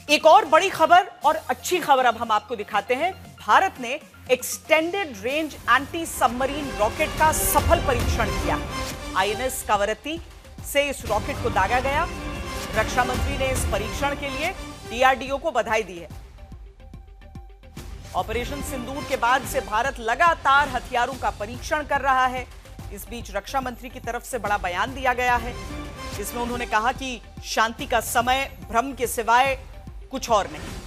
एक और बड़ी खबर और अच्छी खबर अब हम आपको दिखाते हैं। भारत ने extended range anti submarine rocket का सफल परीक्षण किया। आईएनएस कावरत्ती से इस रॉकेट को दागा गया। रक्षा मंत्री ने इस परीक्षण के लिए डीआरडीओ को बधाई दी है। ऑपरेशन सिंदूर के बाद से भारत लगातार हथियारों का परीक्षण कर रहा है। इस बीच रक्षा मंत्री की तरफ से बड़ा बयान दिया गया है। इसमें उन्होंने कहा कि शांति का समय भ्रम के सिवाय कुछ और नहीं।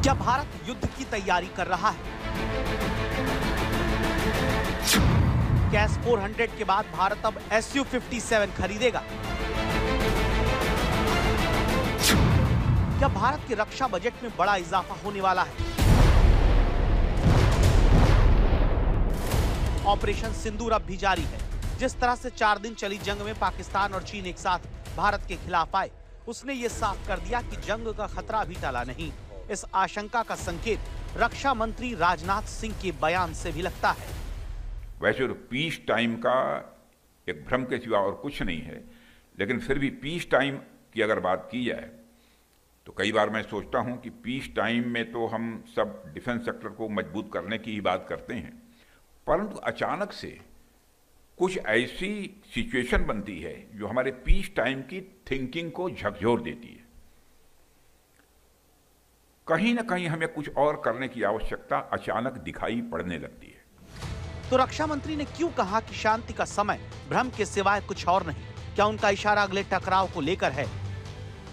क्या भारत युद्ध की तैयारी कर रहा है? क्या S-400 के बाद भारत अब Su-57 खरीदेगा? क्या भारत के रक्षा बजट में बड़ा इजाफा होने वाला है? ऑपरेशन सिंदूर अब भी जारी है। जिस तरह से 4 दिन चली जंग में पाकिस्तान और चीन एक साथ भारत के खिलाफ आए, उसने ये साफ कर दिया कि जंग का खतरा अभी टला नहीं। इस आशंका का संकेत रक्षा मंत्री राजनाथ सिंह के बयान से भी लगता है। वैसे तो पीस टाइम का एक भ्रम के सिवा और कुछ नहीं है, लेकिन फिर भी पीस टाइम की अगर बात की जाए तो कई बार मैं सोचता हूं कि पीस टाइम में तो हम सब डिफेंस सेक्टर को मजबूत करने की ही बात करते हैं, परंतु अचानक से कुछ ऐसी सिचुएशन बनती है जो हमारे पीस टाइम की थिंकिंग को झकझोर देती है। कहीं ना कहीं हमें कुछ और करने की आवश्यकता अचानक दिखाई पड़ने लगती है। तो रक्षा मंत्री ने क्यों कहा कि शांति का समय भ्रम के सिवाय कुछ और नहीं? क्या उनका इशारा अगले टकराव को लेकर है?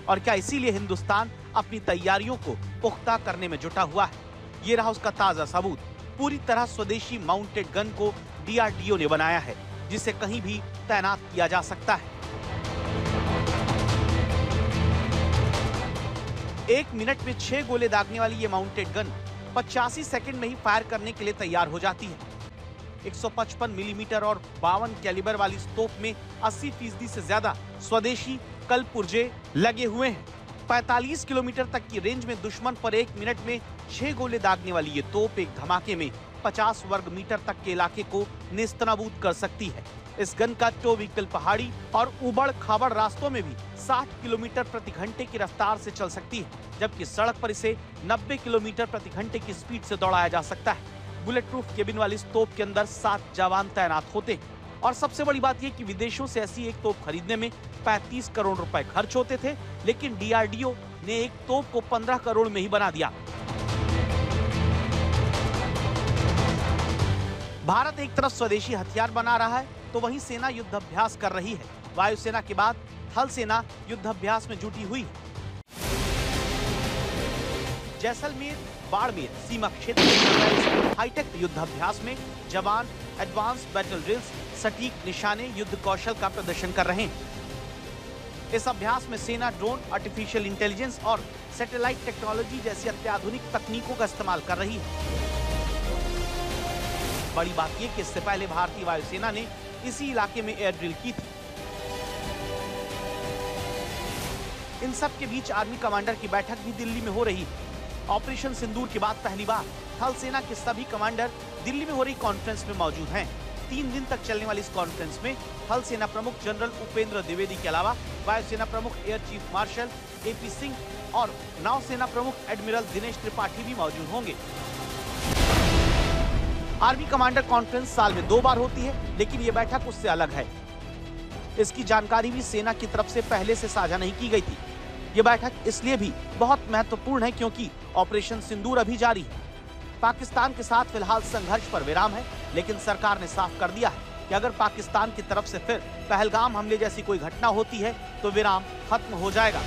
और क्या इसीलिए हिंदुस्तान अपनी तैयारियों को पुख्ता करने में जुटा हुआ है? ये रहा उसका ताजा सबूत। पूरी तरह स्वदेशी माउंटेड गन को डीआरडीओ ने बनाया है, जिसे कहीं भी तैनात किया जा सकता है। 1 मिनट में 6 गोले दागने वाली ये माउंटेड गन 85 सेकंड में ही फायर करने के लिए तैयार हो जाती है। 155 मिलीमीटर और 52 कैलिबर वाली तोप में 80% से ज्यादा स्वदेशी कल पुर्जे लगे हुए हैं। 45 किलोमीटर तक की रेंज में दुश्मन पर 1 मिनट में 6 गोले दागने वाली ये तोप एक धमाके में 50 वर्ग मीटर तक के इलाके को नेस्तनाबूद कर सकती है। इस गन का टो व्हीकल पहाड़ी और उबड़ खाबड़ रास्तों में भी 60 किलोमीटर प्रति घंटे की रफ्तार से चल सकती है, जबकि सड़क पर इसे 90 किलोमीटर प्रति घंटे की स्पीड से दौड़ाया जा सकता है। बुलेट प्रूफ केबिन वाली इस तोप के अंदर 7 जवान तैनात होते हैं। और सबसे बड़ी बात यह कि विदेशों से ऐसी एक तोप खरीदने में 35 करोड़ रुपए खर्च होते थे, लेकिन डीआरडीओ ने एक तोप को 15 करोड़ में ही बना दिया। भारत एक तरफ स्वदेशी हथियार बना रहा है, तो वहीं सेना युद्धाभ्यास कर रही है। वायुसेना के बाद थल सेना युद्धाभ्यास में जुटी हुई है। जैसलमेर, बाड़मेर सीमा क्षेत्र में हाईटेक युद्धाभ्यास में जवान एडवांस बैटल ड्रिल्स, सटीक निशाने, युद्ध कौशल का प्रदर्शन कर रहे हैं। इस अभ्यास में सेना ड्रोन, आर्टिफिशियल इंटेलिजेंस और सैटेलाइट टेक्नोलॉजी जैसी अत्याधुनिक तकनीकों का इस्तेमाल कर रही है। बड़ी बात यह कि इससे पहले भारतीय वायुसेना ने इसी इलाके में एयर ड्रिल की थी। इन सब के बीच आर्मी कमांडर की बैठक भी दिल्ली में हो रही है। ऑपरेशन सिंदूर के बाद पहली बार थल सेना के सभी कमांडर दिल्ली में हो रही कॉन्फ्रेंस में मौजूद हैं। 3 दिन तक चलने वाली इस कॉन्फ्रेंस में थल सेना प्रमुख जनरल उपेंद्र द्विवेदी के अलावा वायुसेना प्रमुख air chief marshal AP Singh और नौसेना प्रमुख एडमिरल दिनेश त्रिपाठी भी मौजूद होंगे। आर्मी कमांडर कॉन्फ्रेंस साल में 2 बार होती है, लेकिन ये बैठक उससे अलग है। इसकी जानकारी भी सेना की तरफ से पहले से साझा नहीं की गई थी। ये बैठक इसलिए भी बहुत महत्वपूर्ण है क्योंकि ऑपरेशन सिंदूर अभी जारी है। पाकिस्तान के साथ फिलहाल संघर्ष पर विराम है, लेकिन सरकार ने साफ कर दिया है कि अगर पाकिस्तान की तरफ से फिर पहलगाम हमले जैसी कोई घटना होती है तो विराम खत्म हो जाएगा।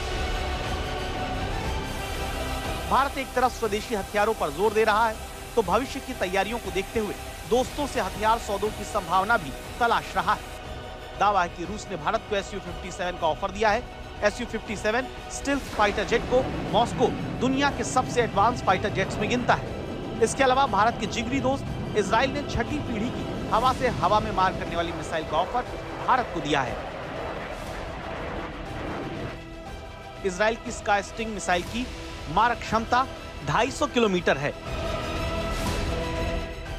भारत एक तरफ स्वदेशी हथियारों पर जोर दे रहा है, तो भविष्य की तैयारियों को देखते हुए दोस्तों से हथियार सौदों की संभावना भी तलाश रहा है। दावा है कि रूस ने भारत को Su-57 का ऑफर दिया है। Su-57 स्टील्थ फाइटर जेट को मॉस्को दुनिया के सबसे एडवांस फाइटर जेट्स में गिनता है। इसके अलावा भारत के जिगरी दोस्त इजराइल ने 6ठी पीढ़ी की हवा से हवा में मार करने वाली मिसाइल का ऑफर भारत को दिया है। इजराइल की स्काई स्टिंग मिसाइल की मारक क्षमता 250 किलोमीटर है।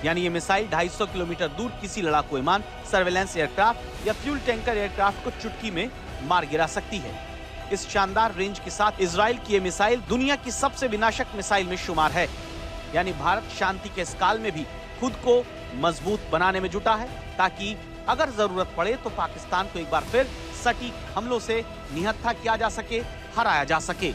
यानी ये मिसाइल 250 किलोमीटर दूर किसी लड़ाकू विमान, सर्वेलेंस एयरक्राफ्ट या फ्यूल टैंकर एयरक्राफ्ट को चुटकी में मार गिरा सकती है। इस शानदार रेंज के साथ इजराइल की ये मिसाइल दुनिया की सबसे विनाशक मिसाइल में शुमार है। यानी भारत शांति के इस काल में भी खुद को मजबूत बनाने में जुटा है, ताकि अगर जरूरत पड़े तो पाकिस्तान को एक बार फिर सटीक हमलों से निहत्था किया जा सके, हराया जा सके।